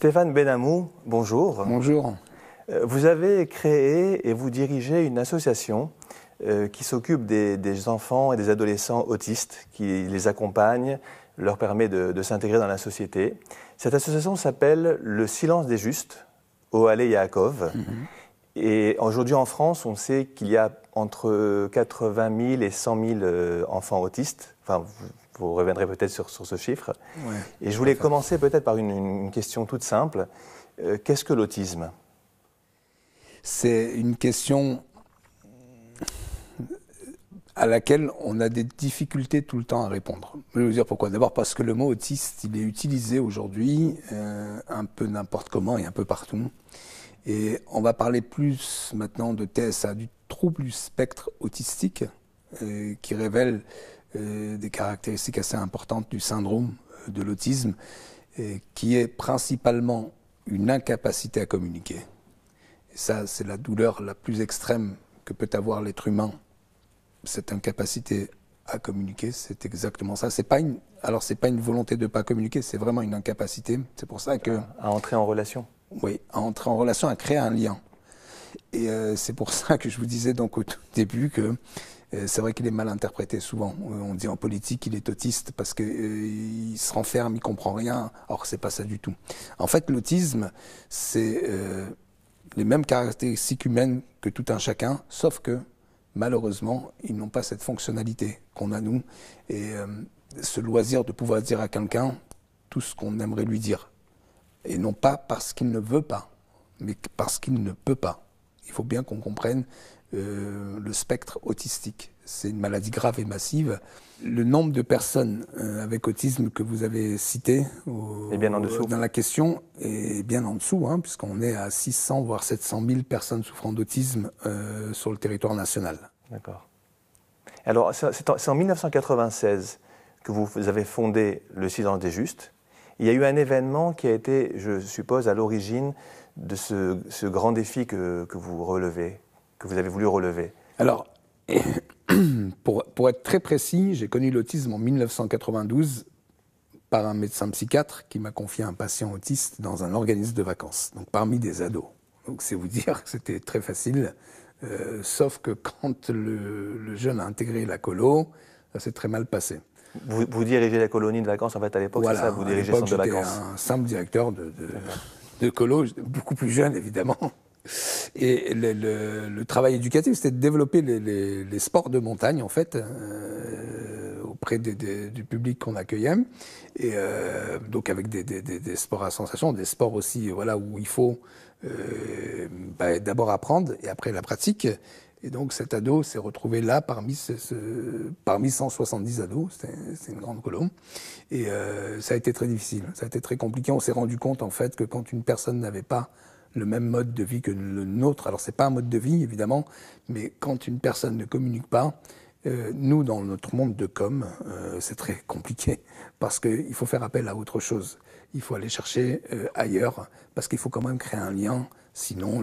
Stéphane Benamou, bonjour. Bonjour. Vous avez créé et vous dirigez une association qui s'occupe des enfants et des adolescents autistes, qui les accompagne, leur permet de s'intégrer dans la société. Cette association s'appelle Le Silence des Justes, Ohale Yaakov. Et aujourd'hui en France, on sait qu'il y a entre 80 000 et 100 000 enfants autistes. Enfin, vous reviendrez peut-être sur ce chiffre. Ouais, et je voulais commencer peut-être par une question toute simple. Qu'est-ce que l'autisme ? C'est une question à laquelle on a des difficultés tout le temps à répondre. Je vais vous dire pourquoi. D'abord parce que le mot autiste, il est utilisé aujourd'hui un peu n'importe comment et un peu partout. Et on va parler plus maintenant de TSA, du trouble du spectre autistique, qui révèle des caractéristiques assez importantes du syndrome de l'autisme, qui est principalement une incapacité à communiquer. Et ça, c'est la douleur la plus extrême que peut avoir l'être humain, cette incapacité à communiquer, c'est exactement ça. C'est pas une volonté de ne pas communiquer, c'est vraiment une incapacité. C'est pour ça que... À entrer en relation. Oui, à entrer en relation, à créer un lien. Et c'est pour ça que je vous disais donc au tout début que c'est vrai qu'il est mal interprété souvent. On dit en politique qu'il est autiste parce qu'il se renferme, il comprend rien. Or, c'est pas ça du tout. En fait, l'autisme, c'est les mêmes caractéristiques humaines que tout un chacun, sauf que malheureusement, ils n'ont pas cette fonctionnalité qu'on a nous et ce loisir de pouvoir dire à quelqu'un tout ce qu'on aimerait lui dire. Et non pas parce qu'il ne veut pas, mais parce qu'il ne peut pas. Il faut bien qu'on comprenne le spectre autistique. C'est une maladie grave et massive. Le nombre de personnes avec autisme que vous avez cité bien en dessous. Dans la question est bien en dessous, hein, puisqu'on est à 600 voire 700 000 personnes souffrant d'autisme sur le territoire national. D'accord. Alors, c'est en 1996 que vous avez fondé Le Silence des Justes. Il y a eu un événement qui a été, je suppose, à l'origine de ce grand défi que vous relevez, que vous avez voulu relever. Alors, pour être très précis, j'ai connu l'autisme en 1992 par un médecin psychiatre qui m'a confié un patient autiste dans un organisme de vacances, donc parmi des ados. Donc c'est vous dire que c'était très facile, sauf que quand le jeune a intégré la colo, ça s'est très mal passé. Vous dirigez la colonie de vacances, en fait, à l'époque, voilà, c'est ça? Vous dirigez le centre de vacances. J'étais un simple directeur de colo, beaucoup plus jeune, évidemment. Et le travail éducatif, c'était de développer les sports de montagne, en fait, auprès du public qu'on accueillait. Et donc avec des sports à sensation, des sports aussi voilà, où il faut d'abord apprendre et après la pratique. Et donc cet ado s'est retrouvé là parmi 170 ados, c'est une grande colo. Et ça a été très difficile, ça a été très compliqué. On s'est rendu compte en fait que quand une personne n'avait pas le même mode de vie que le nôtre, alors c'est pas un mode de vie évidemment, mais quand une personne ne communique pas, nous dans notre monde de com, c'est très compliqué parce qu'il faut faire appel à autre chose. Il faut aller chercher ailleurs parce qu'il faut quand même créer un lien. Sinon,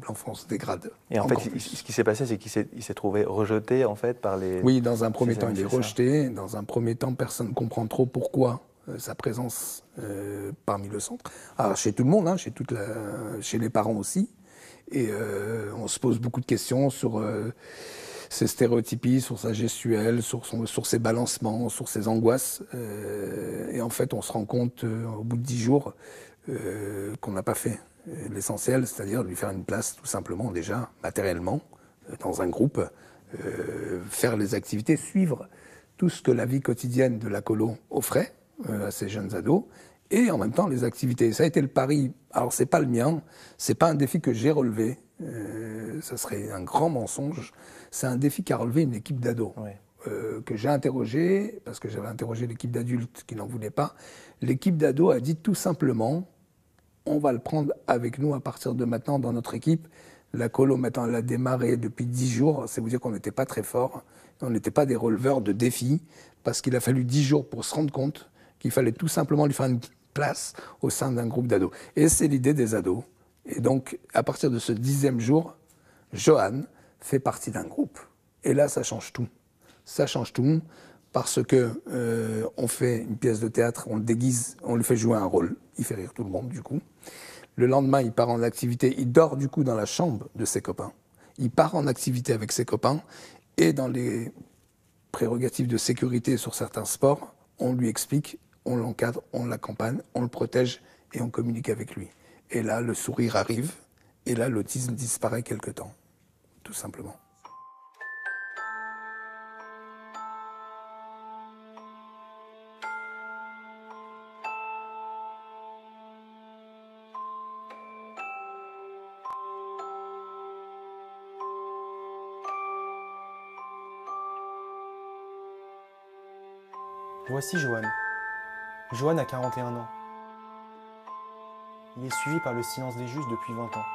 l'enfant se dégrade. Et en fait, ce qui s'est passé, c'est qu'il s'est trouvé rejeté en fait par les... Oui, dans un premier temps, il est rejeté. Dans un premier temps, personne ne comprend trop pourquoi sa présence parmi le centre. Alors, chez tout le monde, hein, chez les parents aussi. Et on se pose beaucoup de questions sur ses stéréotypies, sur sa gestuelle, sur ses balancements, sur ses angoisses. Et en fait, on se rend compte au bout de 10 jours qu'on n'a pas fait l'essentiel, c'est-à-dire lui faire une place tout simplement déjà matériellement dans un groupe, faire les activités, suivre tout ce que la vie quotidienne de la colo offrait à ces jeunes ados et en même temps les activités. Ça a été le pari. Alors c'est pas le mien, c'est pas un défi que j'ai relevé, ça serait un grand mensonge. C'est un défi qu'a relevé une équipe d'ados. Oui. Que j'ai interrogé, parce que j'avais interrogé l'équipe d'adultes qui n'en voulait pas. L'équipe d'ados a dit tout simplement, on va le prendre avec nous à partir de maintenant dans notre équipe. La colo, maintenant, elle a démarré depuis 10 jours. C'est vous dire qu'on n'était pas très fort. On n'était pas des releveurs de défis, parce qu'il a fallu 10 jours pour se rendre compte qu'il fallait tout simplement lui faire une place au sein d'un groupe d'ados. Et c'est l'idée des ados. Et donc, à partir de ce 10e jour, Johan fait partie d'un groupe. Et là, ça change tout. Ça change tout parce que on fait une pièce de théâtre, on le déguise, on lui fait jouer un rôle. Il fait rire tout le monde, du coup. Le lendemain, il part en activité. Il dort, du coup, dans la chambre de ses copains. Il part en activité avec ses copains. Et dans les prérogatives de sécurité sur certains sports, on lui explique, on l'encadre, on l'accompagne, on le protège et on communique avec lui. Et là, le sourire arrive. Et là, l'autisme disparaît quelque temps, tout simplement. Voici Johan. Johan a 41 ans. Il est suivi par le silence des juges depuis 20 ans.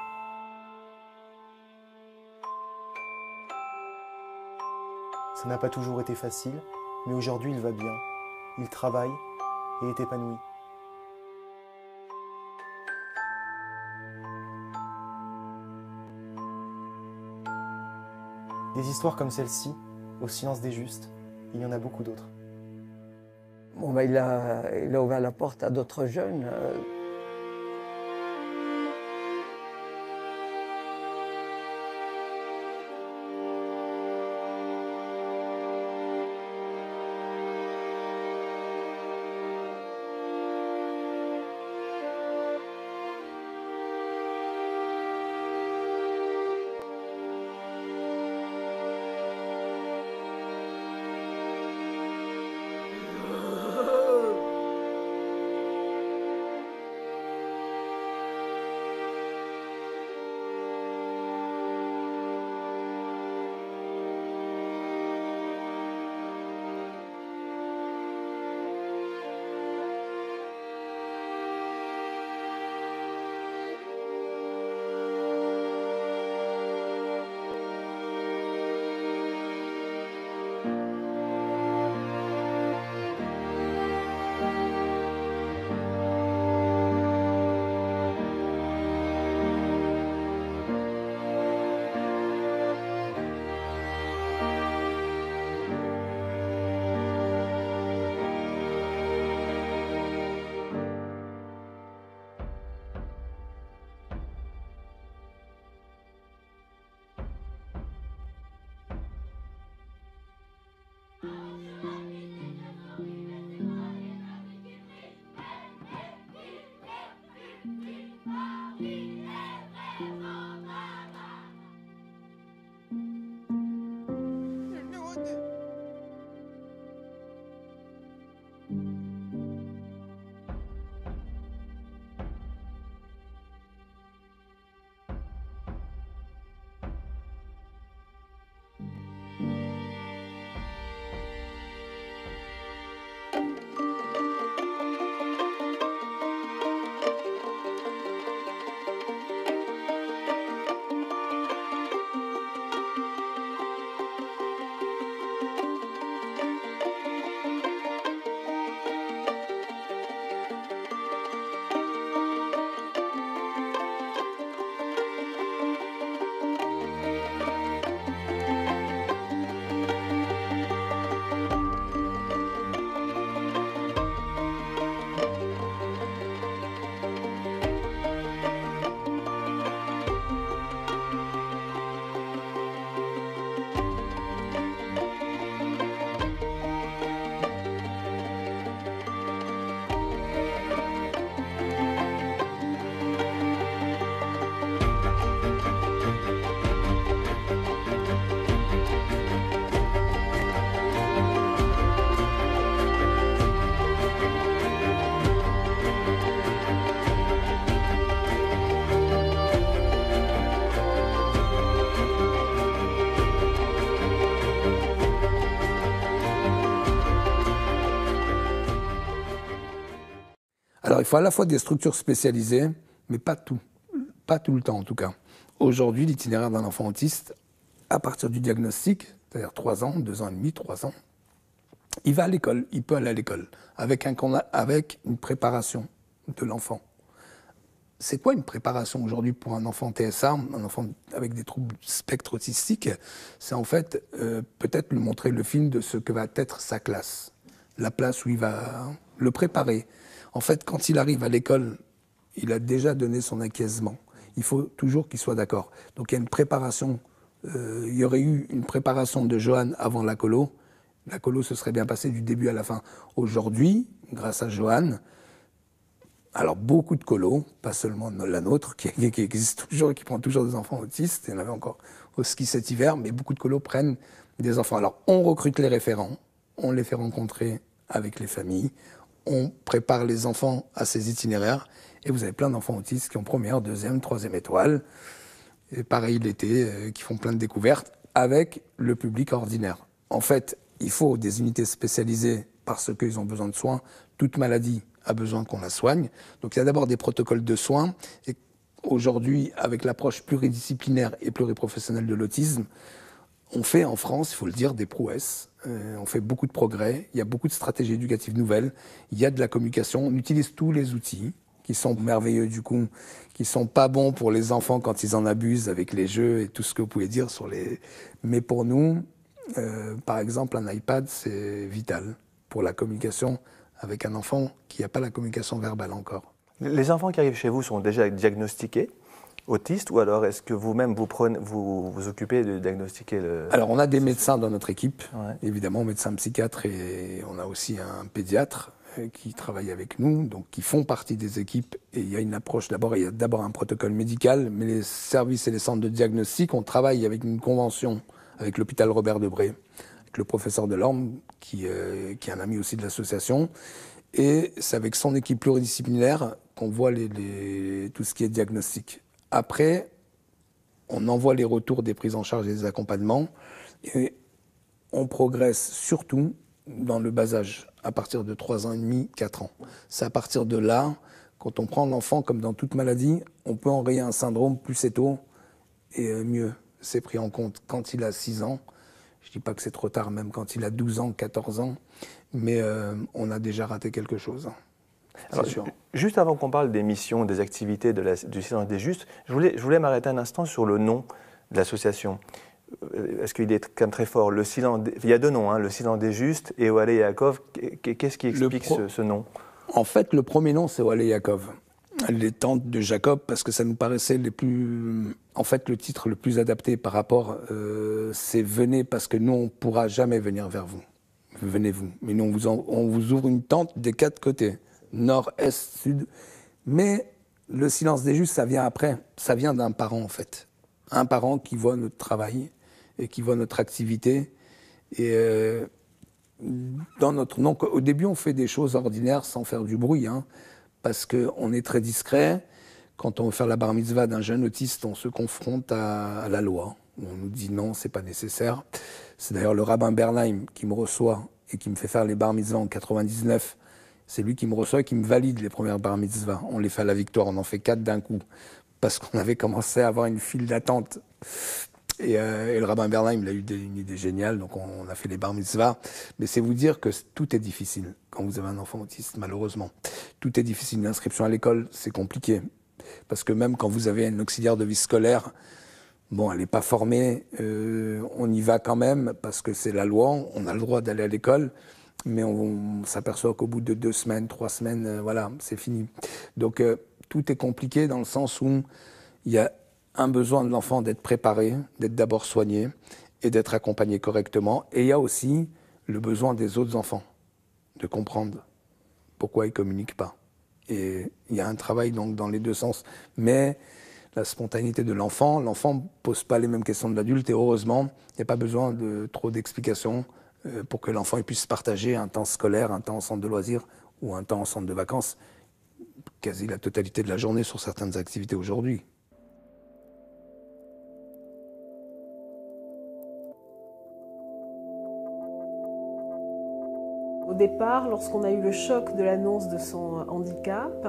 Ça n'a pas toujours été facile, mais aujourd'hui il va bien. Il travaille et est épanoui. Des histoires comme celle-ci, au silence des justes, il y en a beaucoup d'autres. Bon, ben, il a ouvert la porte à d'autres jeunes. Alors, il faut à la fois des structures spécialisées, mais pas tout le temps en tout cas. Aujourd'hui, l'itinéraire d'un enfant autiste, à partir du diagnostic, c'est-à-dire 3 ans, 2 ans et demi, 3 ans, il va à l'école, il peut aller à l'école, avec une préparation de l'enfant. c'est quoi une préparation aujourd'hui pour un enfant TSA, un enfant avec des troubles du spectre autistique? C'est en fait peut-être lui montrer le film de ce que va être sa classe, la place où il va le préparer. En fait, quand il arrive à l'école, il a déjà donné son acquiescement. Il faut toujours qu'il soit d'accord. Donc il y a une préparation. Il y aurait eu une préparation de Johan avant la colo. La colo se serait bien passée du début à la fin. Aujourd'hui, grâce à Johan, alors beaucoup de colos, pas seulement la nôtre, qui existe toujours et qui prend toujours des enfants autistes. Il y en avait encore au ski cet hiver, mais beaucoup de colos prennent des enfants. Alors on recrute les référents, on les fait rencontrer avec les familles, on prépare les enfants à ces itinéraires, et vous avez plein d'enfants autistes qui ont première, deuxième, troisième étoile, et pareil l'été, qui font plein de découvertes avec le public ordinaire. En fait, il faut des unités spécialisées parce qu'ils ont besoin de soins. Toute maladie a besoin qu'on la soigne. Donc il y a d'abord des protocoles de soins. Et aujourd'hui, avec l'approche pluridisciplinaire et pluriprofessionnelle de l'autisme, on fait en France, il faut le dire, des prouesses. On fait beaucoup de progrès. Il y a beaucoup de stratégies éducatives nouvelles. Il y a de la communication. On utilise tous les outils qui sont merveilleux du coup, qui sont pas bons pour les enfants quand ils en abusent avec les jeux et tout ce que vous pouvez dire sur les... Mais pour nous, par exemple, un iPad, c'est vital pour la communication avec un enfant qui n'a pas la communication verbale encore. Les enfants qui arrivent chez vous sont déjà diagnostiqués autistes, ou alors est-ce que vous-même vous occupez de diagnostiquer le... Alors on a des médecins dans notre équipe, Ouais. évidemment, médecins psychiatres, et on a aussi un pédiatre qui travaille avec nous, donc qui font partie des équipes. Et il y a une approche d'abord, il y a d'abord un protocole médical, mais les services et les centres de diagnostic, on travaille avec une convention avec l'hôpital Robert Debré, avec le professeur Delorme, qui est un ami aussi de l'association. Et c'est avec son équipe pluridisciplinaire qu'on voit tout ce qui est diagnostic. Après, on envoie les retours des prises en charge et des accompagnements. Et on progresse surtout dans le bas âge, à partir de 3 ans et demi, 4 ans. C'est à partir de là, quand on prend l'enfant, comme dans toute maladie, on peut enrayer un syndrome plus c'est tôt et mieux. C'est pris en compte quand il a 6 ans. Je ne dis pas que c'est trop tard, même quand il a 12 ans, 14 ans, mais on a déjà raté quelque chose. Alors, sûr. Juste avant qu'on parle des missions, des activités du Silence des Justes, je voulais m'arrêter un instant sur le nom de l'association. Est-ce qu'il est quand même très fort? Il y a deux noms, hein, le Silence des Justes et Oale Yaakov. Qu'est-ce qui explique ce nom? En fait, le premier nom, c'est Oale Yaakov. Les tantes de Jacob, parce que ça nous paraissait les plus... En fait, le titre le plus adapté par rapport, c'est « Venez » parce que nous, on ne pourra jamais venir vers vous. Venez-vous. Mais nous, on vous ouvre une tente des 4 côtés. Nord, Est, Sud. Mais le Silence des Justes, ça vient après. Ça vient d'un parent, en fait. Un parent qui voit notre travail et qui voit notre activité. Et dans notre nom, au début, on fait des choses ordinaires sans faire du bruit, hein, parce qu'on est très discret. Quand on veut faire la bar mitzvah d'un jeune autiste, on se confronte à la loi. On nous dit non, c'est pas nécessaire. C'est d'ailleurs le rabbin Bernheim qui me reçoit et qui me fait faire les bar mitzvahs en 99. C'est lui qui me reçoit et qui me valide les premières bar mitzvahs. On les fait à la victoire, on en fait 4 d'un coup. Parce qu'on avait commencé à avoir une file d'attente. Et le rabbin Bernheim, il a eu une idée géniale, donc on a fait les bar mitzvahs. Mais c'est vous dire que tout est difficile quand vous avez un enfant autiste, malheureusement. Tout est difficile. L'inscription à l'école, c'est compliqué. Parce que même quand vous avez un auxiliaire de vie scolaire, bon, elle n'est pas formée, on y va quand même, parce que c'est la loi, on a le droit d'aller à l'école, mais on s'aperçoit qu'au bout de 2 semaines, 3 semaines, voilà, c'est fini. Donc tout est compliqué dans le sens où il y a un besoin de l'enfant d'être préparé, d'être d'abord soigné et d'être accompagné correctement. Et il y a aussi le besoin des autres enfants de comprendre pourquoi ils ne communiquent pas. Et il y a un travail donc dans les deux sens. Mais la spontanéité de l'enfant ne pose pas les mêmes questions de l'adulte. Et heureusement, il n'y a pas besoin de trop d'explications pour que l'enfant puisse partager un temps scolaire, un temps en centre de loisirs ou un temps en centre de vacances. Quasi la totalité de la journée sur certaines activités aujourd'hui. Au départ, lorsqu'on a eu le choc de l'annonce de son handicap,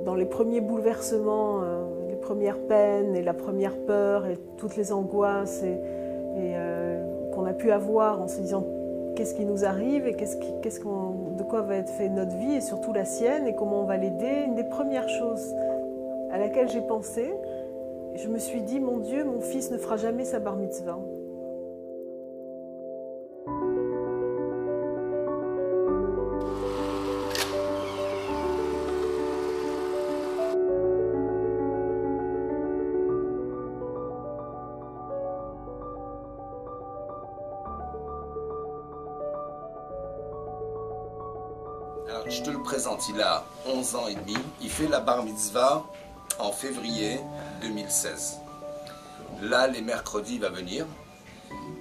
dans les premiers bouleversements, les premières peines et la première peur et toutes les angoisses qu'on a pu avoir en se disant qu'est-ce qui nous arrive et de quoi va être fait notre vie et surtout la sienne et comment on va l'aider, une des premières choses à laquelle j'ai pensé. Je me suis dit, mon Dieu, mon fils ne fera jamais sa bar mitzvah. Alors, je te le présente, il a 11 ans et demi, il fait la bar mitzvah en février 2016. Là, les mercredis, il va venir,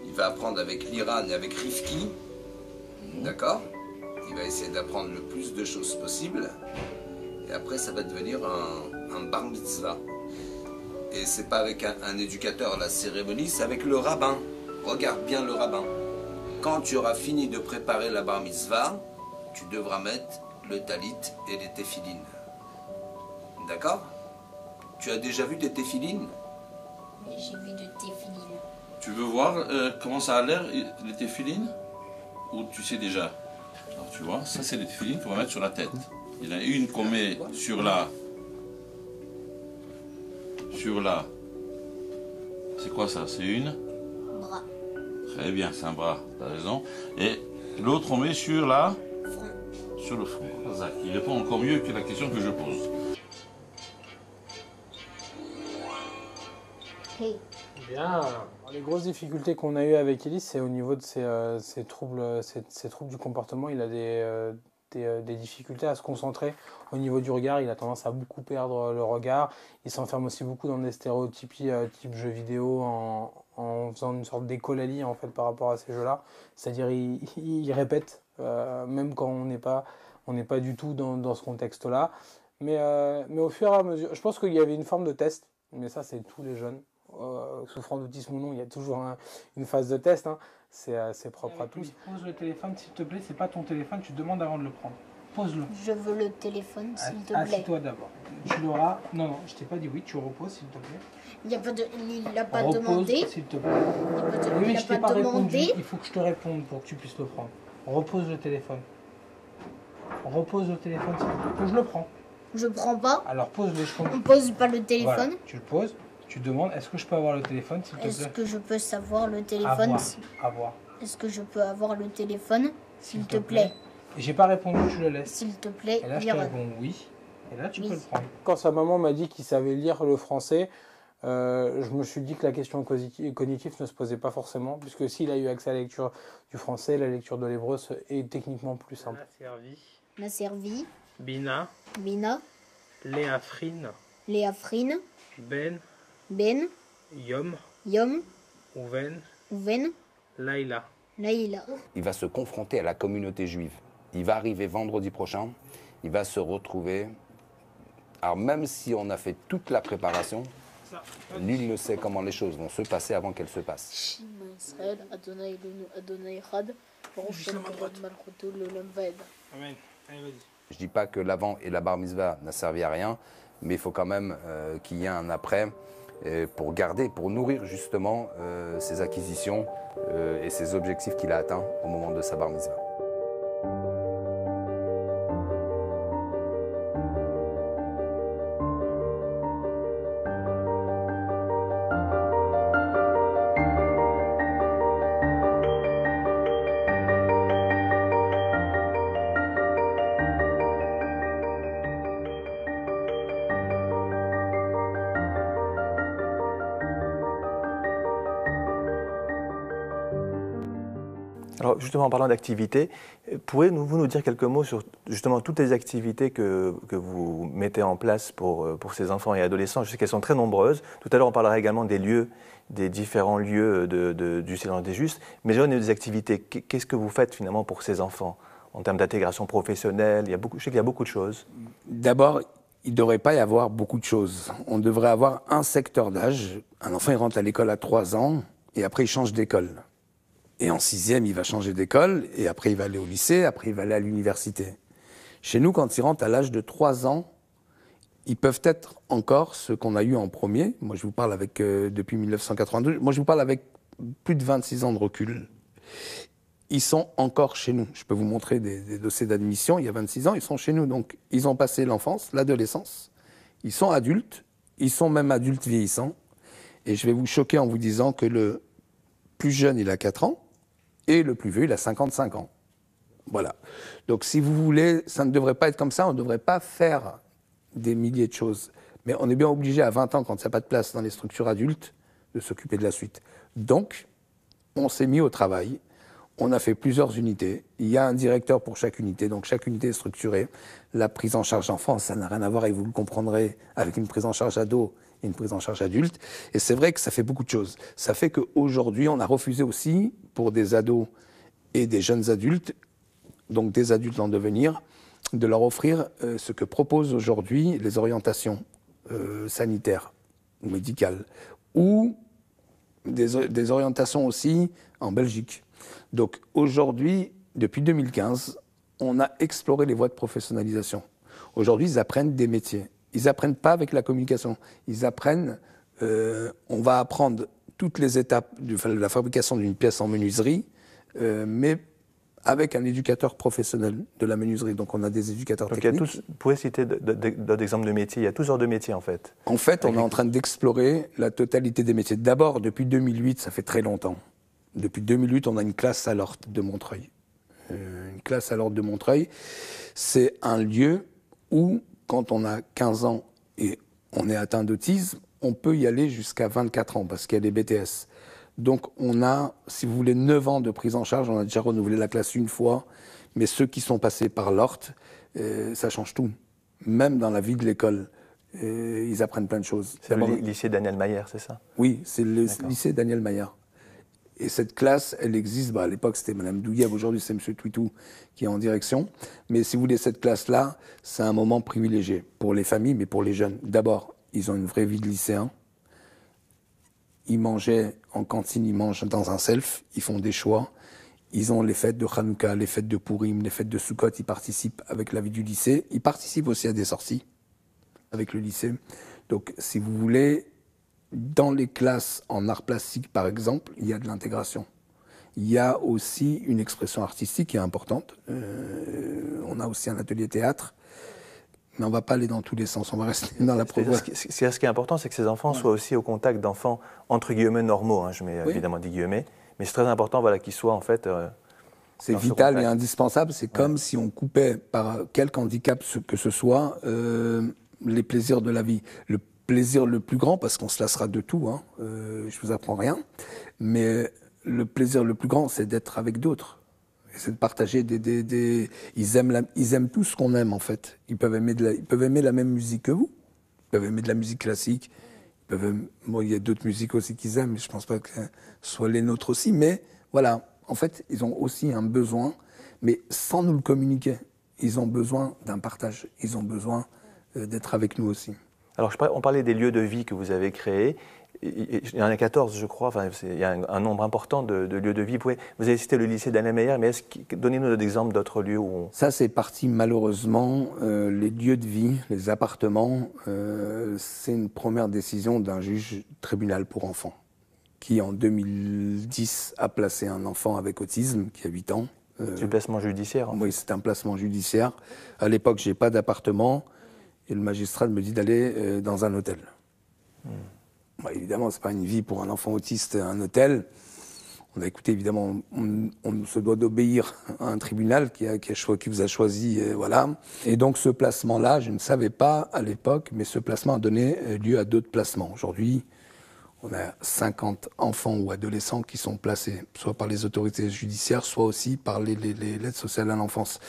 il va apprendre avec Liran et avec Rifki, d'accord? Il va essayer d'apprendre le plus de choses possible, et après ça va devenir un bar mitzvah. Et c'est pas avec un éducateur, la cérémonie, c'est avec le rabbin. Regarde bien le rabbin. Quand tu auras fini de préparer la bar mitzvah, tu devras mettre le talit et les téphilines. D'accord? Tu as déjà vu des téphilines? Oui, j'ai vu de téphilines. Tu veux voir comment ça a l'air, les téphilines? Ou tu sais déjà? Alors, tu vois, ça c'est les téphilines qu'on va mettre sur la tête. Il y en a une qu'on met sur la... C'est quoi ça? C'est une? Bras. Très bien, c'est un bras, t'as raison. Et l'autre on met sur la... Front. Sur le front. Zach, il répond encore mieux que la question que je pose. Hey. Bien. Les grosses difficultés qu'on a eues avec Elise, c'est au niveau de ses troubles du comportement. Il a des difficultés à se concentrer au niveau du regard. Il a tendance à beaucoup perdre le regard. Il s'enferme aussi beaucoup dans des stéréotypies type jeux vidéo en faisant une sorte d'écolalie en fait par rapport à ces jeux-là. C'est-à-dire il répète même quand on n'est pas du tout dans ce contexte-là. Mais au fur et à mesure, je pense qu'il y avait une forme de test. Mais ça, c'est tous les jeunes. Souffrant d'autisme ou non, il y a toujours une phase de test. Hein. C'est propre à tous. Pose le téléphone, s'il te plaît. C'est pas ton téléphone, tu demandes avant de le prendre. Pose-le. Je veux le téléphone, s'il te plaît. Assieds-toi d'abord. Tu l'auras. Non, je t'ai pas dit oui, tu reposes, s'il te plaît. Il n'a pas Repose, demandé. s'il te plaît. Il n'a pas demandé. Répondu. Il faut que je te réponde pour que tu puisses le prendre. Repose le téléphone. Repose le téléphone, s'il te plaît. Faut que je le prends. Je prends pas. Alors pose-le. On pose pas le téléphone. Voilà, tu le poses. Tu demandes, est-ce que je peux avoir le téléphone, s'il te plaît? Est-ce que je peux savoir le téléphone? Avoir. Est-ce que je peux avoir le téléphone, s'il te plaît? Et j'ai pas répondu, je le laisse. S'il te plaît, et là, je te réponds oui. Et là, tu peux le prendre. Quand sa maman m'a dit qu'il savait lire le français, je me suis dit que la question cognitive ne se posait pas forcément, puisque s'il a eu accès à la lecture du français, la lecture de l'hébreu est techniquement plus simple. M'a servi. Bina. Bina. Léafrine. Léafrine. Ben. Ben. Yom. Yom. Ouven. Ouven. Laïla. Laïla. Il va se confronter à la communauté juive. Il va arriver vendredi prochain, il va se retrouver. Alors même si on a fait toute la préparation, nul ne sait comment les choses vont se passer avant qu'elles se passent. Amen. Allez, vas-y. Je ne dis pas que l'avant et la bar mitzvah n'a servi à rien, mais il faut quand même qu'il y ait un après pour garder, pour nourrir justement ses acquisitions et ses objectifs qu'il a atteints au moment de sa bar mitzvah. Alors justement, en parlant d'activités, pouvez-vous nous dire quelques mots sur justement toutes les activités que vous mettez en place pour ces enfants et adolescents? Je sais qu'elles sont très nombreuses. Tout à l'heure, on parlera également des lieux, des différents lieux du Silence des Justes. Mais déjà, des activités. Qu'est-ce que vous faites finalement pour ces enfants en termes d'intégration professionnelle? Je sais qu'il y a beaucoup de choses. D'abord, il ne devrait pas y avoir beaucoup de choses. On devrait avoir un secteur d'âge. Un enfant, il rentre à l'école à 3 ans et après, il change d'école. Et en 6e, il va changer d'école, et après il va aller au lycée, après il va aller à l'université. Chez nous, quand ils rentrent à l'âge de 3 ans, ils peuvent être encore ce qu'on a eu en premier. Moi, je vous parle avec, depuis 1982, moi je vous parle avec plus de 26 ans de recul. Ils sont encore chez nous. Je peux vous montrer des dossiers d'admission, il y a 26 ans, ils sont chez nous. Donc, ils ont passé l'enfance, l'adolescence, Ils sont adultes, ils sont même adultes vieillissants. Et je vais vous choquer en vous disant que le plus jeune, il a 4 ans, et le plus vieux, il a 55 ans. Voilà. Donc si vous voulez, ça ne devrait pas être comme ça, on ne devrait pas faire des milliers de choses. Mais on est bien obligé à 20 ans, quand il n'y a pas de place dans les structures adultes, de s'occuper de la suite. Donc, on s'est mis au travail, on a fait plusieurs unités, il y a un directeur pour chaque unité, donc chaque unité est structurée. La prise en charge enfant, ça n'a rien à voir, et vous le comprendrez, avec une prise en charge ado et une prise en charge adulte. Et c'est vrai que ça fait beaucoup de choses. Ça fait qu'aujourd'hui, on a refusé aussi, pour des ados et des jeunes adultes, donc des adultes en devenir, de leur offrir ce que proposent aujourd'hui les orientations sanitaires ou médicales, ou des orientations aussi en Belgique. Donc aujourd'hui, depuis 2015, on a exploré les voies de professionnalisation. Aujourd'hui, ils apprennent des métiers. Ils n'apprennent pas avec la communication. Ils apprennent, on va apprendre toutes les étapes de la fabrication d'une pièce en menuiserie, mais avec un éducateur professionnel de la menuiserie. Donc on a des éducateurs techniques. Vous pouvez citer d'autres exemples de métiers. Il y a toutes sortes de métiers en fait. En fait, on est en train d'explorer la totalité des métiers. D'abord, depuis 2008, ça fait très longtemps. Depuis 2008, on a une classe à l'Horte de Montreuil. Une classe à l'Horte de Montreuil, c'est un lieu où, quand on a 15 ans et on est atteint d'autisme, on peut y aller jusqu'à 24 ans parce qu'il y a des BTS. Donc on a, si vous voulez, 9 ans de prise en charge. On a déjà renouvelé la classe une fois, mais ceux qui sont passés par l'Horte, ça change tout. Même dans la vie de l'école, ils apprennent plein de choses. C'est le lycée Daniel Mayer, c'est ça? Oui, c'est le lycée Daniel Mayer. Et cette classe, elle existe, à l'époque c'était Mme Douyev, aujourd'hui c'est M. Twitou qui est en direction. Mais si vous voulez, cette classe-là, c'est un moment privilégié pour les familles, mais pour les jeunes. D'abord, ils ont une vraie vie de lycéen. Ils mangeaient en cantine, ils mangent dans un self, ils font des choix. Ils ont les fêtes de Hanouka, les fêtes de Pourim, les fêtes de Sukkot, ils participent avec la vie du lycée. Ils participent aussi à des sorties avec le lycée. Donc, si vous voulez, dans les classes en arts plastiques, par exemple, il y a de l'intégration. Il y a aussi une expression artistique qui est importante. On a aussi un atelier théâtre. Mais on ne va pas aller dans tous les sens, on va rester dans la province. Ce qui est important, c'est que ces enfants soient aussi au contact d'enfants, entre guillemets, normaux. Hein, je mets évidemment des guillemets. Mais c'est très important qu'ils soient, en fait... c'est vital et indispensable. C'est comme si on coupait, par quelque handicap que ce soit, les plaisirs de la vie. Le plaisir le plus grand, parce qu'on se lassera de tout, hein, je ne vous apprends rien, mais le plaisir le plus grand, c'est d'être avec d'autres. C'est de partager Ils aiment tout ce qu'on aime, en fait. Ils peuvent aimer la même musique que vous. Ils peuvent aimer de la musique classique. Il y a d'autres musiques aussi qu'ils aiment, mais je ne pense pas que ce soit les nôtres aussi. Mais voilà, en fait, ils ont aussi un besoin, mais sans nous le communiquer. Ils ont besoin d'un partage. Ils ont besoin d'être avec nous aussi. Alors, on parlait des lieux de vie que vous avez créés. Il y en a 14, je crois. Enfin, il y a un nombre important de lieux de vie. Vous avez cité le lycée Daniel Mayer, mais donnez-nous des exemples d'autres lieux où... Ça, c'est parti, malheureusement. Les lieux de vie, les appartements, c'est une première décision d'un juge tribunal pour enfants qui, en 2010, a placé un enfant avec autisme qui a 8 ans. C'est un placement judiciaire, en fait. Oui, c'est un placement judiciaire. À l'époque, je n'ai pas d'appartement et le magistrat me dit d'aller dans un hôtel. Évidemment, ce n'est pas une vie pour un enfant autiste, un hôtel. On a écouté, évidemment, on se doit d'obéir à un tribunal qui vous a choisi, voilà. Et donc, ce placement-là, je ne savais pas à l'époque, mais ce placement a donné lieu à d'autres placements. Aujourd'hui, on a 50 enfants ou adolescents qui sont placés, soit par les autorités judiciaires, soit aussi par l'aide sociale à l'enfance.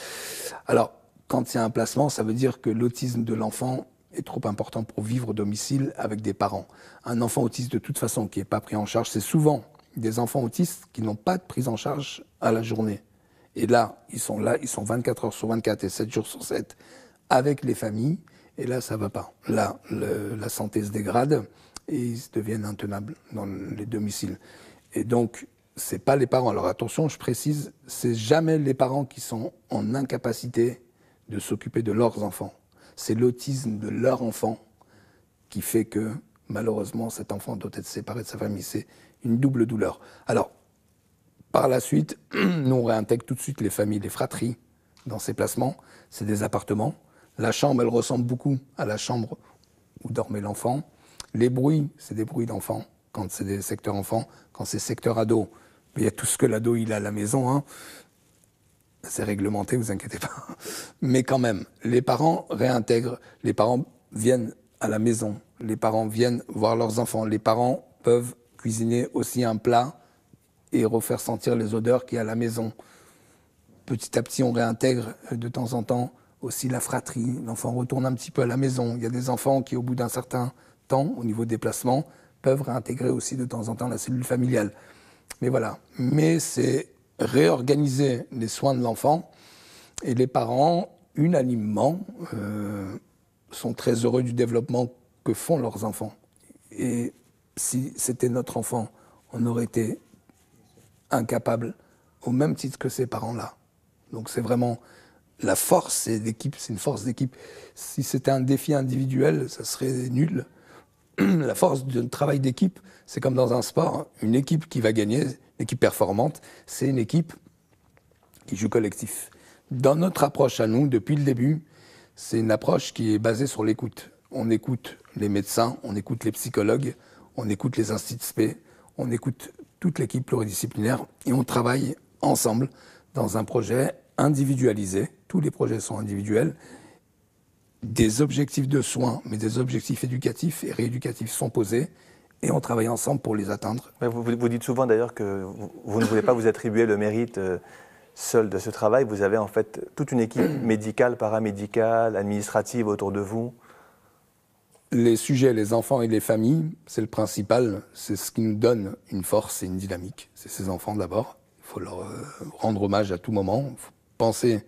Alors, quand il y a un placement, ça veut dire que l'autisme de l'enfant est trop important pour vivre au domicile avec des parents. Un enfant autiste, de toute façon, qui n'est pas pris en charge, c'est souvent des enfants autistes qui n'ont pas de prise en charge à la journée. Et là, ils sont 24 heures sur 24 et 7 jours sur 7 avec les familles. Et là, ça ne va pas. Là, la santé se dégrade et ils deviennent intenables dans les domiciles. Et donc, ce n'est pas les parents. Alors attention, je précise, c'est jamais les parents qui sont en incapacité de s'occuper de leurs enfants. C'est l'autisme de leur enfant qui fait que, malheureusement, cet enfant doit être séparé de sa famille. C'est une double douleur. Alors, par la suite, nous, on réintègre tout de suite les familles, les fratries dans ces placements. C'est des appartements. La chambre, elle ressemble beaucoup à la chambre où dormait l'enfant. Les bruits, c'est des bruits d'enfants, quand c'est des secteurs enfants. Quand c'est secteur ado, il y a tout ce que l'ado il a à la maison. Hein. C'est réglementé, vous inquiétez pas. Mais quand même, les parents réintègrent, les parents viennent à la maison, les parents viennent voir leurs enfants, les parents peuvent cuisiner aussi un plat et refaire sentir les odeurs qu'il y a à la maison. Petit à petit, on réintègre de temps en temps aussi la fratrie. L'enfant retourne un petit peu à la maison. Il y a des enfants qui, au bout d'un certain temps, au niveau déplacement, peuvent réintégrer aussi de temps en temps la cellule familiale. Mais voilà. Mais c'est réorganiser les soins de l'enfant. Et les parents, unanimement, sont très heureux du développement que font leurs enfants. Et si c'était notre enfant, on aurait été incapable, au même titre que ces parents-là. Donc c'est vraiment la force d'équipe, c'est une force d'équipe. Si c'était un défi individuel, ça serait nul. La force d'un travail d'équipe, c'est comme dans un sport, hein. Une équipe qui va gagner, une équipe performante, c'est une équipe qui joue collectif. Dans notre approche à nous, depuis le début, c'est une approche qui est basée sur l'écoute. On écoute les médecins, on écoute les psychologues, on écoute les instituts spé, on écoute toute l'équipe pluridisciplinaire et on travaille ensemble dans un projet individualisé. Tous les projets sont individuels. Des objectifs de soins, mais des objectifs éducatifs et rééducatifs sont posés et on travaille ensemble pour les atteindre. Vous dites souvent d'ailleurs que vous ne voulez pas vous attribuer le mérite seul de ce travail. Vous avez en fait toute une équipe médicale, paramédicale, administrative autour de vous. Les sujets, les enfants et les familles, c'est le principal. C'est ce qui nous donne une force et une dynamique. C'est ces enfants d'abord. Il faut leur rendre hommage à tout moment. Il faut penser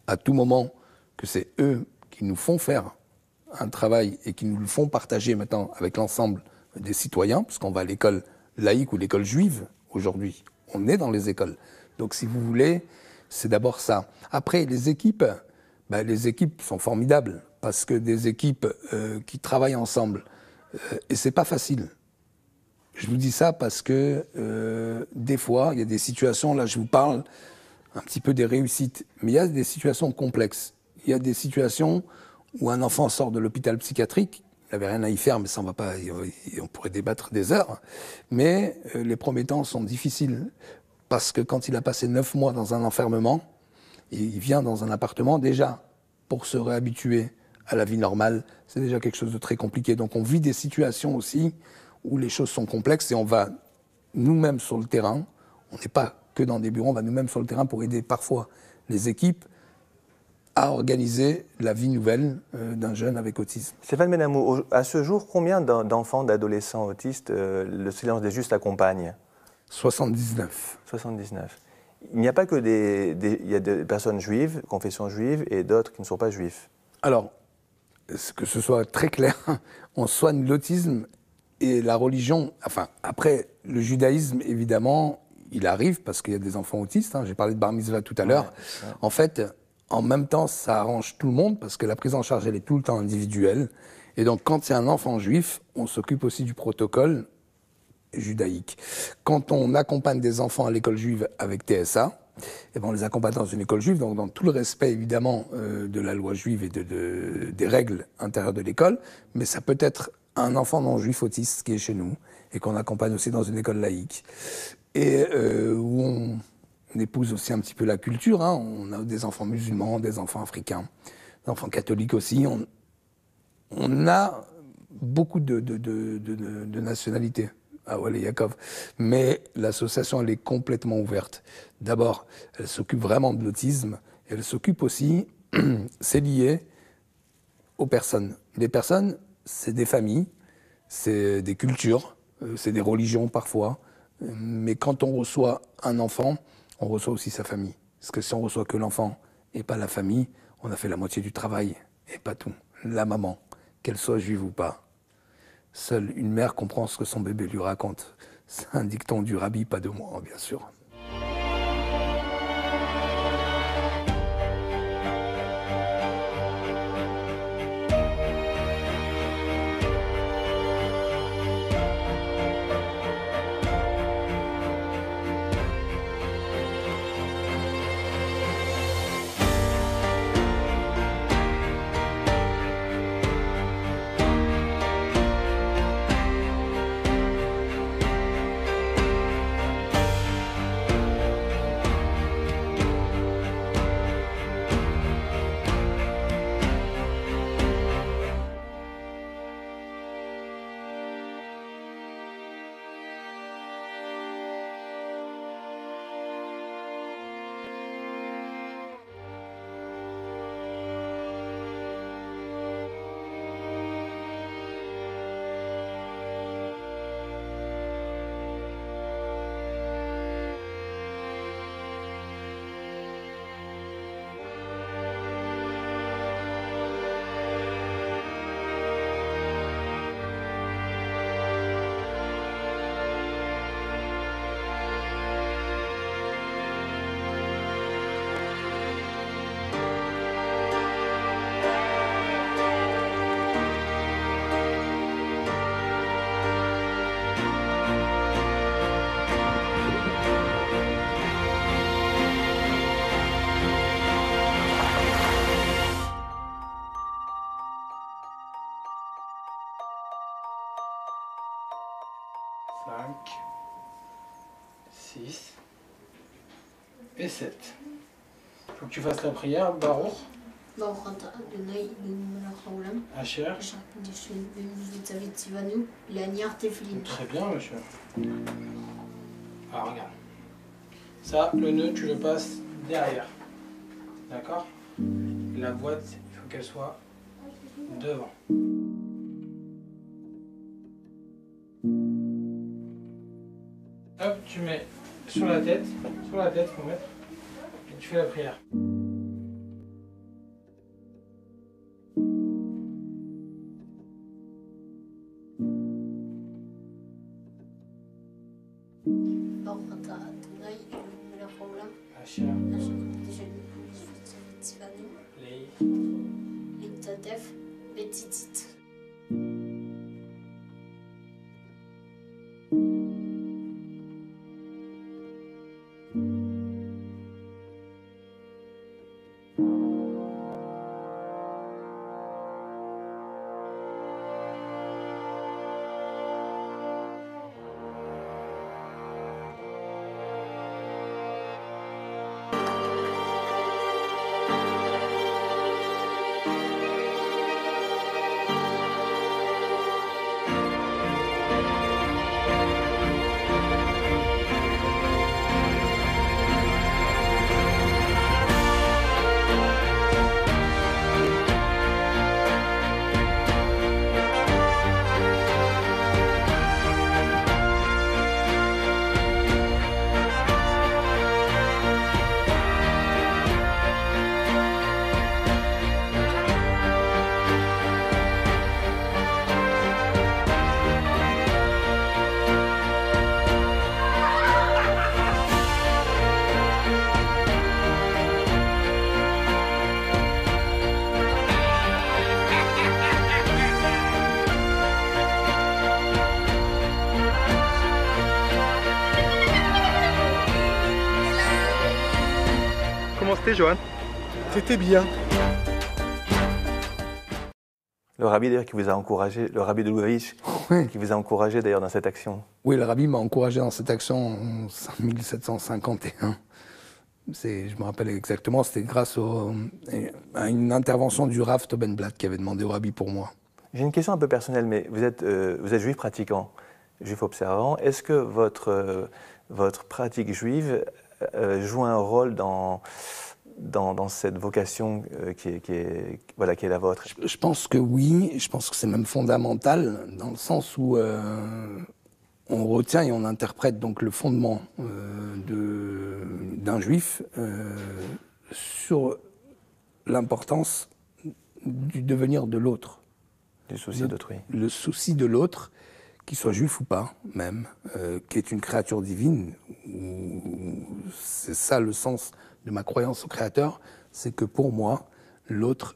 à tout moment que c'est eux qui nous font faire un travail et qui nous le font partager maintenant avec l'ensemble des citoyens, puisqu'on va à l'école laïque ou l'école juive aujourd'hui. On est dans les écoles. Donc si vous voulez, c'est d'abord ça. Après, les équipes sont formidables, parce que des équipes qui travaillent ensemble, et c'est pas facile. Je vous dis ça parce que des fois, il y a des situations, là je vous parle un petit peu des réussites, mais il y a des situations complexes. Il y a des situations où un enfant sort de l'hôpital psychiatrique, il n'avait rien à y faire, mais ça on pourrait débattre des heures, mais les premiers temps sont difficiles, parce que quand il a passé 9 mois dans un enfermement, il vient dans un appartement, déjà, pour se réhabituer à la vie normale, c'est déjà quelque chose de très compliqué. Donc on vit des situations aussi où les choses sont complexes et on va nous-mêmes sur le terrain, on n'est pas que dans des bureaux, on va nous-mêmes sur le terrain pour aider parfois les équipes à organiser la vie nouvelle d'un jeune avec autisme. Stéphane Benamou, à ce jour, combien d'enfants, d'adolescents autistes le Silence des Justes accompagne ? 79. 79. Il n'y a pas que il y a des personnes juives, confession juive, et d'autres qui ne sont pas juifs. Alors, que ce soit très clair, on soigne l'autisme et la religion. Enfin, après, le judaïsme, évidemment, il arrive parce qu'il y a des enfants autistes. Hein, j'ai parlé de bar mitzvah tout à l'heure. Ouais. En fait, en même temps, ça arrange tout le monde parce que la prise en charge, elle est tout le temps individuelle. Et donc, quand c'est un enfant juif, on s'occupe aussi du protocole judaïque. Quand on accompagne des enfants à l'école juive avec TSA, eh ben on les accompagne dans une école juive, donc dans tout le respect évidemment de la loi juive et des règles intérieures de l'école, mais ça peut être un enfant non juif autiste qui est chez nous et qu'on accompagne aussi dans une école laïque. Et où on épouse aussi un petit peu la culture, hein. On a des enfants musulmans, des enfants africains, des enfants catholiques aussi. On a beaucoup de nationalités à Wallé Yaakov. Mais l'association, elle est complètement ouverte. D'abord, elle s'occupe vraiment de l'autisme. Elle s'occupe aussi, c'est lié aux personnes. Les personnes, c'est des familles, c'est des cultures, c'est des religions parfois. Mais quand on reçoit un enfant, on reçoit aussi sa famille. Parce que si on reçoit que l'enfant et pas la famille, on a fait la moitié du travail et pas tout. La maman, qu'elle soit juive ou pas, seule une mère comprend ce que son bébé lui raconte. C'est un dicton du rabbi, pas de moi, bien sûr. 5, 6 et 7. Faut que tu fasses la prière, Baruch. ברוך אתה אדוני אלוהינו מלך העולם, אשר וצווה ציוונו להניח תפילין. Très bien, monsieur. Alors, regarde. Ça, le nœud, tu le passes derrière. D'accord? La boîte, il faut qu'elle soit devant. Hop, tu mets sur la tête, faut mettre, et tu fais la prière. ברוך אתה אדוני אלוהינו מלך העולם, אשר אשר תשנו וצווה ציוונו להתעטף בציצית. Comment c'était, Johan? C'était bien. Le rabbi d'ailleurs qui vous a encouragé, le rabbi de Lubavitch, qui vous a encouragé d'ailleurs dans cette action. Oui, le rabbi m'a encouragé dans cette action en 1751. Je me rappelle exactement, c'était grâce à une intervention du Rav Tobenblatt qui avait demandé au rabbi pour moi. J'ai une question un peu personnelle, mais vous êtes juif pratiquant, juif observant. Est-ce que votre pratique juive joue un rôle dans cette vocation qui est la vôtre? Je pense que oui, je pense que c'est même fondamental, dans le sens où on retient et on interprète donc le fondement d'un juif sur l'importance du devenir de l'autre. Du souci d'autrui. Le souci de l'autre, qu'il soit juif ou pas, même, qui est une créature divine. C'est ça le sens de ma croyance au Créateur, c'est que pour moi, l'autre,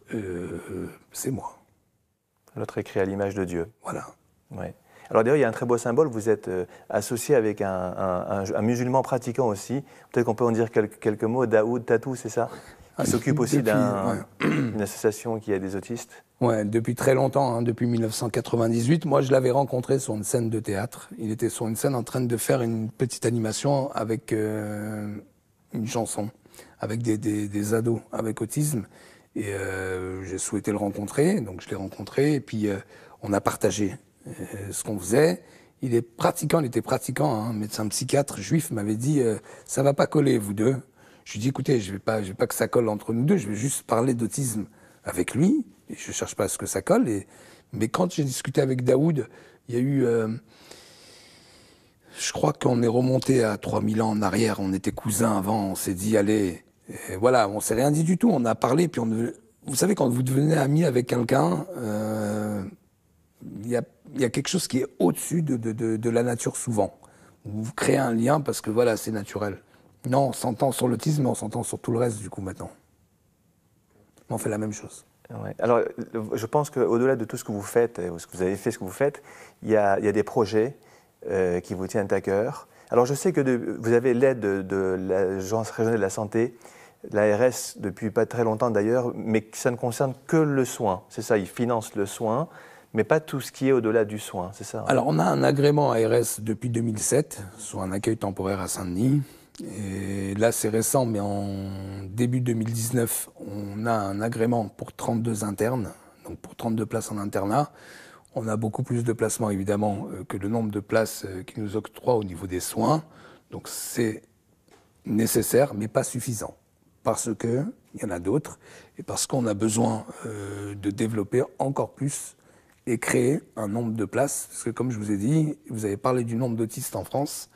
c'est moi. L'autre est créé à l'image de Dieu. Voilà. Ouais. Alors d'ailleurs, il y a un très beau symbole, vous êtes associé avec un musulman pratiquant aussi. Peut-être qu'on peut en dire quelques mots, Daoud Tatou, c'est ça? Qui s'occupe aussi d'une association qui a des autistes. Ouais, depuis très longtemps, depuis 1998. Moi, je l'avais rencontré sur une scène de théâtre. Il était sur une scène en train de faire une petite animation avec une chanson, avec des ados avec autisme. Et j'ai souhaité le rencontrer, donc je l'ai rencontré. Et puis, on a partagé ce qu'on faisait. Il était pratiquant, un médecin psychiatre juif m'avait dit ça va pas coller, vous deux. Je lui ai dit écoutez, je vais pas que ça colle entre nous deux, je vais juste parler d'autisme avec lui. Et je cherche pas à ce que ça colle. Mais quand j'ai discuté avec Daoud, il y a eu... je crois qu'on est remonté à 3000 ans en arrière. On était cousins avant, on s'est dit allez... Et voilà, on s'est rien dit du tout. On a parlé, puis vous savez, quand vous devenez ami avec quelqu'un, il y a quelque chose qui est au-dessus de la nature souvent. Vous créez un lien parce que voilà, c'est naturel. Non, on s'entend sur l'autisme, mais on s'entend sur tout le reste du coup maintenant. On fait la même chose. Ouais. Alors, je pense qu'au-delà de tout ce que vous faites, ou ce que vous avez fait, ce que vous faites, il y a des projets qui vous tiennent à cœur. Alors, je sais que vous avez l'aide de l'Agence régionale de la santé, l'ARS depuis pas très longtemps d'ailleurs, mais ça ne concerne que le soin. C'est ça, ils financent le soin, mais pas tout ce qui est au-delà du soin, c'est ça? Alors, on a un agrément ARS depuis 2007, sur un accueil temporaire à Saint-Denis. Et là, c'est récent, mais en début 2019, on a un agrément pour 32 internes, donc pour 32 places en internat. On a beaucoup plus de placements, évidemment, que le nombre de places qui nous octroient au niveau des soins. Donc, c'est nécessaire, mais pas suffisant. Parce qu'il y en a d'autres, et parce qu'on a besoin de développer encore plus et créer un nombre de places. Parce que, comme je vous ai dit, vous avez parlé du nombre d'autistes en France,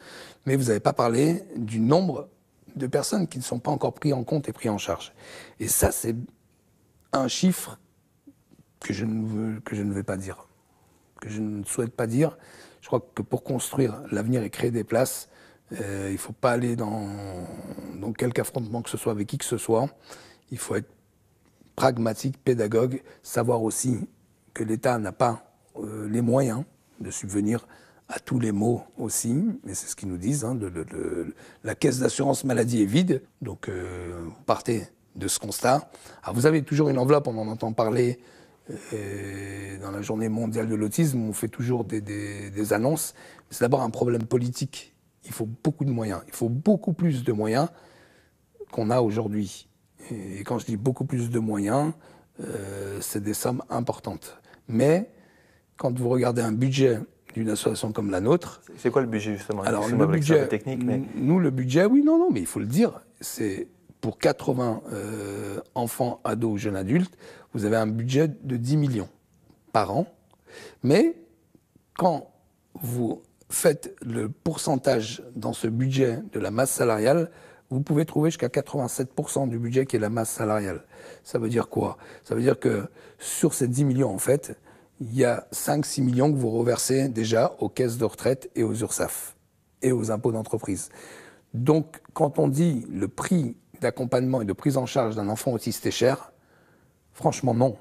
mais vous n'avez pas parlé du nombre de personnes qui ne sont pas encore pris en compte et pris en charge. Et ça, c'est un chiffre que je ne vais pas dire, que je ne souhaite pas dire. Je crois que pour construire l'avenir et créer des places, il ne faut pas aller dans quelque affrontement que ce soit avec qui que ce soit. Il faut être pragmatique, pédagogue, savoir aussi que l'État n'a pas les moyens de subvenir à tous les maux aussi, mais c'est ce qu'ils nous disent, hein, la caisse d'assurance maladie est vide, donc vous partez de ce constat. Alors vous avez toujours une enveloppe, on en entend parler dans la journée mondiale de l'autisme, on fait toujours des annonces, c'est d'abord un problème politique, il faut beaucoup de moyens, il faut beaucoup plus de moyens qu'on a aujourd'hui. Et quand je dis beaucoup plus de moyens, c'est des sommes importantes. Mais quand vous regardez un budget d'une association comme la nôtre... C'est quoi le budget, justement? Alors, le budget, technique, mais... nous, le budget, oui, non, mais il faut le dire, c'est pour 80 enfants, ados, jeunes adultes, vous avez un budget de 10 millions par an. Mais quand vous faites le pourcentage dans ce budget de la masse salariale, vous pouvez trouver jusqu'à 87% du budget qui est la masse salariale. Ça veut dire quoi? Ça veut dire que sur ces 10 millions, en fait, il y a 5-6 millions que vous reversez déjà aux caisses de retraite et aux URSSAF et aux impôts d'entreprise. Donc, quand on dit le prix d'accompagnement et de prise en charge d'un enfant autiste est cher, franchement, non.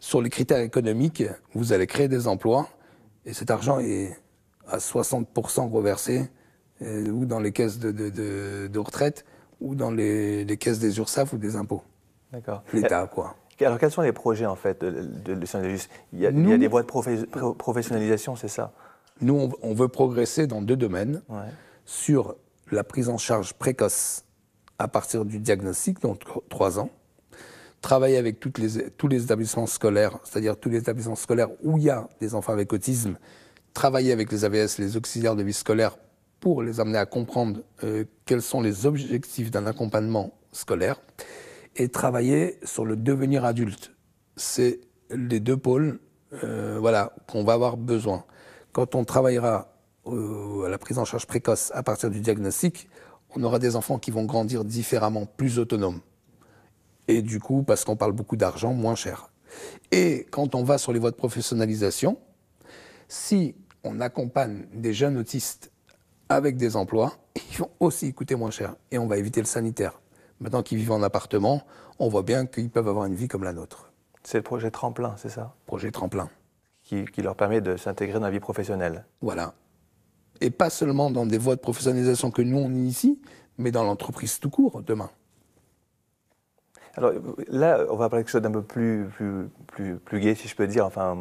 Sur les critères économiques, vous allez créer des emplois et cet argent est à 60% reversé ou dans les caisses de retraite, ou dans les caisses des URSSAF ou des impôts. D'accord. L'État, quoi. Alors, quels sont les projets, en fait, de Saint-Just? Il y a des voies de professionnalisation, c'est ça? Nous, on veut progresser dans 2 domaines. Ouais. Sur la prise en charge précoce à partir du diagnostic, donc 3 ans. Travailler avec tous les établissements scolaires, c'est-à-dire tous les établissements scolaires où il y a des enfants avec autisme, travailler avec les AVS, les auxiliaires de vie scolaire, pour les amener à comprendre quels sont les objectifs d'un accompagnement scolaire et travailler sur le devenir adulte. C'est les 2 pôles qu'on va avoir besoin. Quand on travaillera à la prise en charge précoce à partir du diagnostic, on aura des enfants qui vont grandir différemment, plus autonomes. Et du coup, parce qu'on parle beaucoup d'argent, moins cher. Et quand on va sur les voies de professionnalisation, si on accompagne des jeunes autistes avec des emplois, ils vont aussi coûter moins cher. Et on va éviter le sanitaire. Maintenant qu'ils vivent en appartement, on voit bien qu'ils peuvent avoir une vie comme la nôtre. C'est le projet Tremplin, c'est ça? Projet Tremplin. Qui leur permet de s'intégrer dans la vie professionnelle. Voilà. Et pas seulement dans des voies de professionnalisation que nous, on initie, mais dans l'entreprise tout court, demain. Alors là, on va parler de quelque chose d'un peu plus gai, si je peux dire. Enfin,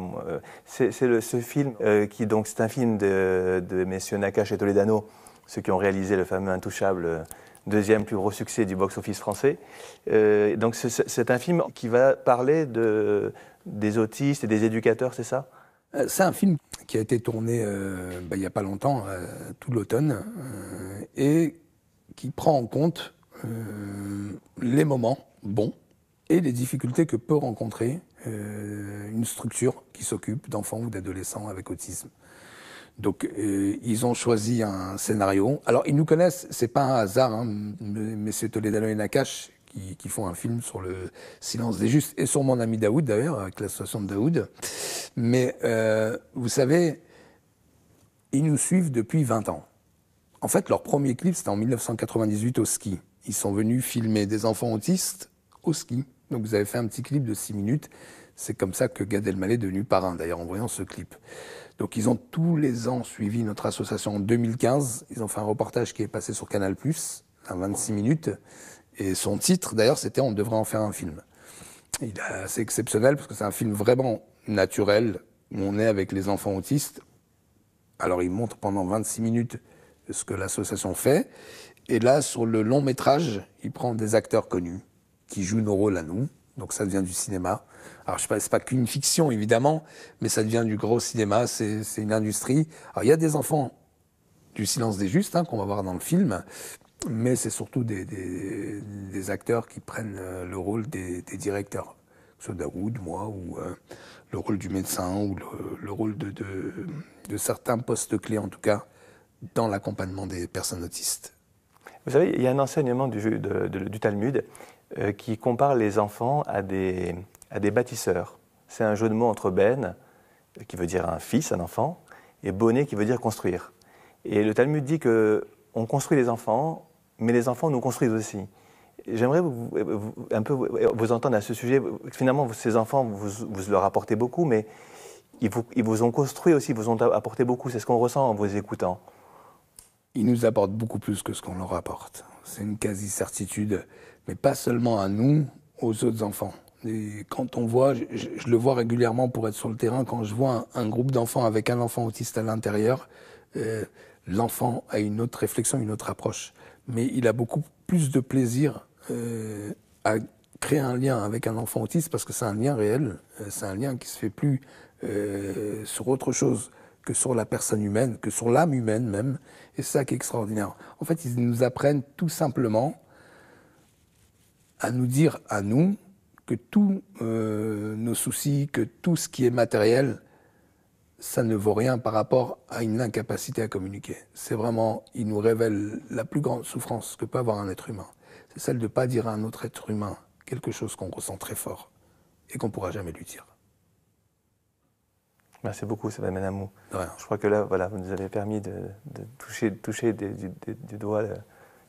c'est ce film donc c'est un film de messieurs Nakache et Toledano, ceux qui ont réalisé le fameux Intouchable, deuxième plus gros succès du box-office français. Donc c'est un film qui va parler des autistes et des éducateurs, c'est ça? C'est un film qui a été tourné il n'y a pas longtemps, tout l'automne, et qui prend en compte les moments bons et les difficultés que peut rencontrer une structure qui s'occupe d'enfants ou d'adolescents avec autisme. Donc ils ont choisi un scénario. Alors ils nous connaissent, c'est pas un hasard, hein, messieurs Toledano et Nakache qui font un film sur le silence des justes et sur mon ami Daoud d'ailleurs, avec l'association de Daoud. Mais vous savez, ils nous suivent depuis 20 ans. En fait, leur premier clip, c'était en 1998 au ski. Ils sont venus filmer des enfants autistes au ski. Donc vous avez fait un petit clip de 6 minutes. C'est comme ça que Gad Elmaleh est devenu parrain, d'ailleurs, en voyant ce clip. Donc ils ont tous les ans suivi notre association. En 2015, ils ont fait un reportage qui est passé sur Canal+, à 26 minutes. Et son titre, d'ailleurs, c'était « On devrait en faire un film ». C'est exceptionnel parce que c'est un film vraiment naturel, où on est avec les enfants autistes. Alors, il montre pendant 26 minutes ce que l'association fait. Et là, sur le long métrage, il prend des acteurs connus qui jouent nos rôles à nous. Donc ça devient du cinéma. Alors, je sais pas, c'est pas qu'une fiction, évidemment, mais ça devient du gros cinéma. C'est une industrie. Alors, il y a des enfants du Silence des Justes, qu'on va voir dans le film, mais c'est surtout des acteurs qui prennent le rôle des directeurs. Que ce soit Daoud, moi, ou le rôle du médecin, ou le rôle de certains postes clés, en tout cas, dans l'accompagnement des personnes autistes. Vous savez, il y a un enseignement du Talmud qui compare les enfants à des bâtisseurs. C'est un jeu de mots entre ben, qui veut dire un fils, un enfant, et bonnet, qui veut dire construire. Et le Talmud dit qu'on construit les enfants, mais les enfants nous construisent aussi. J'aimerais un peu vous entendre à ce sujet. Finalement, ces enfants, vous leur apportez beaucoup, mais ils vous ont construit aussi, ils vous ont apporté beaucoup. C'est ce qu'on ressent en vous écoutant. Ils nous apportent beaucoup plus que ce qu'on leur apporte. C'est une quasi-certitude, mais pas seulement à nous, aux autres enfants. Et quand on voit, je le vois régulièrement pour être sur le terrain, quand je vois un groupe d'enfants avec un enfant autiste à l'intérieur, l'enfant a une autre réflexion, une autre approche. Mais il a beaucoup plus de plaisir à créer un lien avec un enfant autiste parce que c'est un lien réel, c'est un lien qui se fait plus sur autre chose que sur la personne humaine, que sur l'âme humaine même. Et c'est ça qui est extraordinaire. En fait, ils nous apprennent tout simplement à nous dire à nous que tous nos soucis, que tout ce qui est matériel, ça ne vaut rien par rapport à une incapacité à communiquer. C'est vraiment, ils nous révèlent la plus grande souffrance que peut avoir un être humain. C'est celle de ne pas dire à un autre être humain quelque chose qu'on ressent très fort et qu'on ne pourra jamais lui dire. Merci beaucoup, Sébastien Benamou. Je crois que là, voilà, vous nous avez permis de toucher du doigt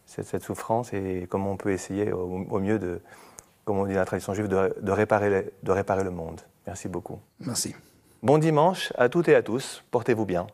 cette souffrance et comment on peut essayer au mieux de, comme on dit dans la tradition juive, de réparer le monde. Merci beaucoup. Merci. Bon dimanche à toutes et à tous. Portez-vous bien.